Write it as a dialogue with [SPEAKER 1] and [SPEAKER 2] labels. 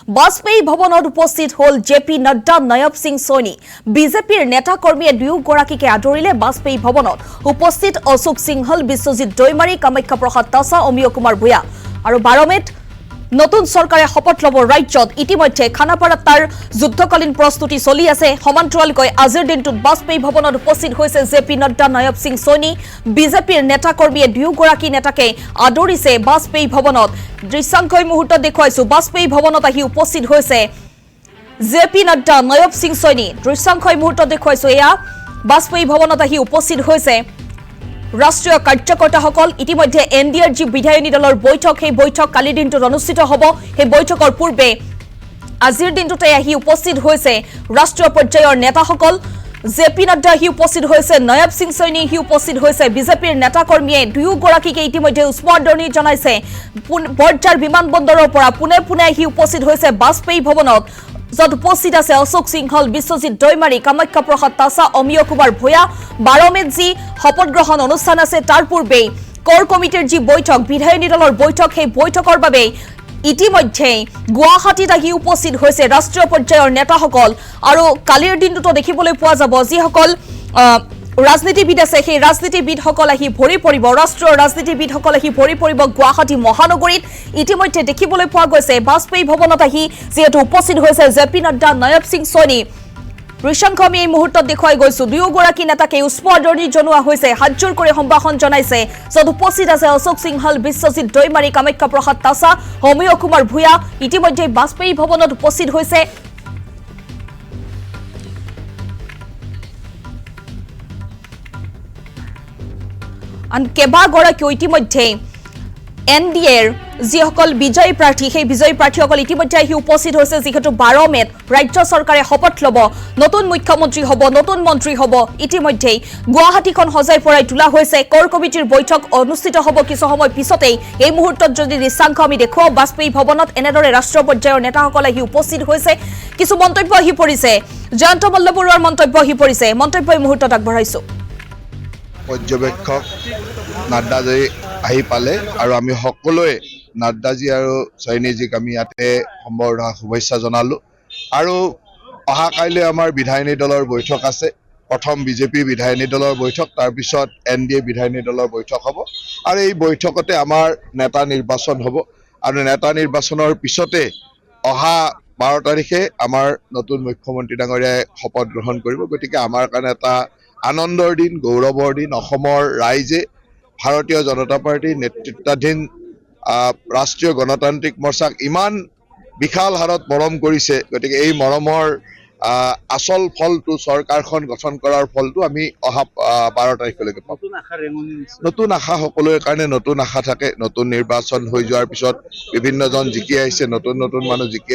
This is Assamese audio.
[SPEAKER 1] বাজপেয়ী ভৱনত উপস্থিত হল জেপি নাড্ডা, নয়ব সিং সৈনী। বিজেপিৰ নেতা কৰ্মীয়ে দুয়োগৰাকীকে আদৰিলে বাজপেয়ী ভৱনত। উপস্থিত অশোক সিংহল, বিশ্বজিৎ দৈমাৰী, কামাখ্যা প্ৰসাদ তাছা, অমিয় কুমাৰ ভূঞা। আৰু 12 মেত নতুন চৰকাৰে শপত ল'ব ৰাজ্যত। ইতিমধ্যে খানাপাৰাত তাৰ যুদ্ধকালীন প্ৰস্তুতি চলি আছে। সমান্তৰালকৈ আজিৰ দিনটোত বাজপেয়ী ভৱনত উপস্থিত হৈছে জেপি নাড্ডা, নয়ব সিং সৈনী। বিজেপিৰ নেতা কৰ্মীয়ে দুয়োগৰাকী নেতাকে আদৰিছে বাজপেয়ী ভৱনত। দৃশ্যাংকই মুহূৰ্তত দেখুৱাইছো, বাজপেয়ী ভৱনত আহি উপস্থিত হৈছে জেপি নাড্ডা, নয়ব সিং সৈনী। দৃশ্যাংকই মুহূৰ্তত দেখুৱাইছো, এয়া বাজপেয়ী ভৱনত আহি উপস্থিত হৈছে ৰাষ্ট্ৰীয় কাৰ্যকৰ্তাসকল। ইতিমধ্যে এনডিএৰ যি বিধায়িনী দলৰ বৈঠক, সেই বৈঠক কালিৰ দিনটোত অনুষ্ঠিত হ'ব। সেই বৈঠকৰ পূৰ্বে আজিৰ দিনটোতে আহি উপস্থিত হৈছে ৰাষ্ট্ৰীয় পৰ্যায়ৰ নেতাসকল। জেপি নাড্ডা আহি উপস্থিত হৈছে, নয়ব সিং সৈনী আহি উপস্থিত হৈছে। বিজেপিৰ নেতা কৰ্মীয়ে দুয়োগৰাকীকে ইতিমধ্যে উষ্ম আদৰণি জনাইছে। বৰঝাৰ বিমানবন্দৰৰ পৰা পোনে পোনে আহি উপস্থিত হৈছে বাজপেয়ী ভৱনত, য'ত উপস্থিত আছে অশোক সিংহল, বিশ্বজিৎ দৈমাৰী, কামাখ্যা প্ৰসাদ তাছা, অমিয় কুমাৰ ভূঞা। 12 মেত যি শপত গ্ৰহণ অনুষ্ঠান আছে, তাৰ পূৰ্বেই কৰ কমিটিৰ যি বৈঠক, বিধায়িনী দলৰ বৈঠক, সেই বৈঠকৰ বাবে ইতিমধ্যে গুৱাহাটীত আহি উপস্থিত হৈছে ৰাষ্ট্ৰীয় পৰ্যায়ৰ নেতাসকল। আৰু কালিৰ দিনটোতো দেখিবলৈ পোৱা যাব, যিসকল ৰাজনীতিবিদ আছে, সেই ৰাজনীতিবিদসকল আহি ভৰি পৰিব, ৰাষ্ট্ৰীয় ৰাজনীতিবিদসকল আহি ভৰি পৰিব গুৱাহাটী মহানগৰীত। ইতিমধ্যে দেখিবলৈ পোৱা গৈছে বাজপেয়ী ভৱনত আহি যিহেতু উপস্থিত হৈছে জেপি নাড্ডা, নয়ব সিং সৈনী। দৃশ্যাংক আমি এই মুহূৰ্তত দেখুৱাই গৈছো, দুয়োগৰাকী নেতাকে উষ্ম আদৰণি জনোৱা হৈছে, হাতজোৰ কৰি সম্ভাষণ জনাইছে। য'ত উপস্থিত আছে অশোক সিংহল, বিশ্বজিৎ দৈমাৰী, কামাখ্যা প্ৰসাদ তাছা, অমিয় কুমাৰ ভূঞা। ইতিমধ্যে বাজপেয়ী ভৱনত উপস্থিত হৈছে আন কেইবাগৰাকীও। ইতিমধ্যে এনডিএৰ যিসকল বিজয়ী প্ৰাৰ্থী, সেই বিজয়ী প্ৰাৰ্থীসকল ইতিমধ্যে আহি উপস্থিত হৈছে। যিহেতু 12 মেত ৰাজ্য চৰকাৰে শপত ল'ব, নতুন মুখ্যমন্ত্ৰী হ'ব, নতুন মন্ত্ৰী হ'ব। ইতিমধ্যেই গুৱাহাটীখন সজাই পৰাই তোলা হৈছে। কৰ কমিটিৰ বৈঠক অনুষ্ঠিত হ'ব কিছু সময় পিছতেই। এই মুহূৰ্তত যদি দৃশ্যাংশ আমি দেখুৱাওঁ, বাজপেয়ী ভৱনত এনেদৰে ৰাষ্ট্ৰীয় পৰ্যায়ৰ নেতাসকল আহি উপস্থিত হৈছে। কিছু মন্তব্য আহি পৰিছে, জয়ন্ত মল্লবৰুৱাৰ মন্তব্য আহি পৰিছে। মন্তব্য এই মুহূৰ্তত আগবঢ়াইছো।
[SPEAKER 2] পৰ্যবেক্ষক নাড্ডাজী আহি পালে আৰু আমি সকলোৱে নাড্ডাজী আৰু সৈনীজীক আমি ইয়াতে সম্বৰ্ধনা শুভেচ্ছা জনালোঁ। আৰু অহাকাইলৈ আমাৰ বিধায়িনী দলৰ বৈঠক আছে। প্ৰথম বিজেপি বিধায়িনী দলৰ বৈঠক, তাৰপিছত এনডিএ বিধায়িনী দলৰ বৈঠক হ'ব। আৰু এই বৈঠকতে আমাৰ নেতা নিৰ্বাচন হ'ব। আৰু নেতা নিৰ্বাচনৰ পিছতে অহা 12 তাৰিখে আমাৰ নতুন মুখ্যমন্ত্ৰী ডাঙৰীয়াই শপত গ্ৰহণ কৰিব। গতিকে আমাৰ কাৰণে এটা আনন্দৰ দিন, গৌৰৱৰ দিন। অসমৰ ৰাইজে ভাৰতীয় জনতা পাৰ্টীৰ নেতৃত্বাধীন ৰাষ্ট্ৰীয় গণতান্ত্ৰিক মৰ্চাক ইমান বিশাল হাৰত মৰম কৰিছে। গতিকে এই মৰমৰ আচল ফলটো, চৰকাৰখন গঠন কৰাৰ ফলটো আমি অহা 12 তাৰিখলৈকে পাম। নতুন আশা সকলোৰে কাৰণে নতুন আশা থাকে। নতুন নিৰ্বাচন হৈ যোৱাৰ পিছত বিভিন্নজন জিকি আহিছে, নতুন নতুন মানুহ জিকি